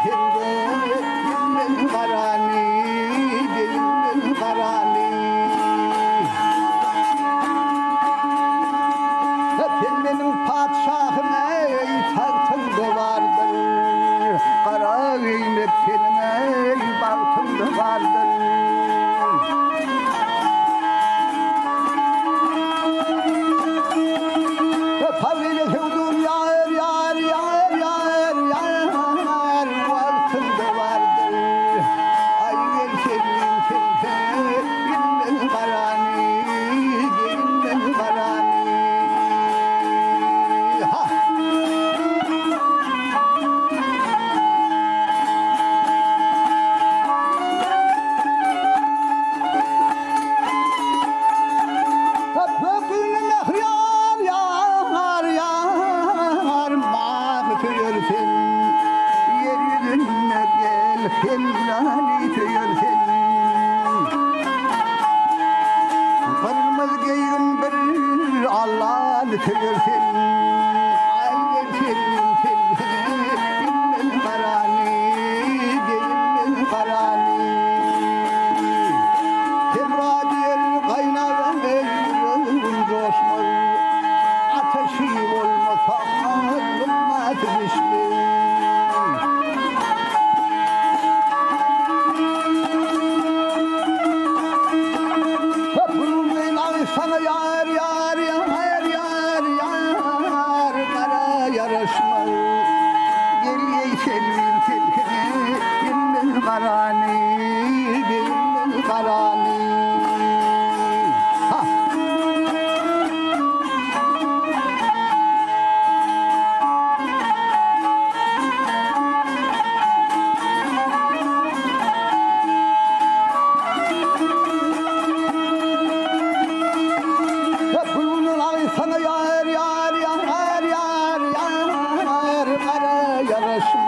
telde Gülmen karani Gülmen karani Efendim padişahım ey tahtında vardır Kara giymek senin ey bahtında vardır Tavile hudun yar yar yar yar yar Bahtında vardır Ay gel senin telde Gülmen karani Gülmen karani Hellali tüyürsen Kırmızı giyimdir Allah'ını tüyürsen Ay senin sevgili Gülmen karani Gülmen karani Tebradiyer kaynayan eylülün coşmaz Ateşi olmasa Olmaz düşmez Sana yar yar yar yar yar Kara yarışma Gel ey sevgili sevgili Gülmen karani Gülmen karani Sana yar yar yar yar yar Kara yarışma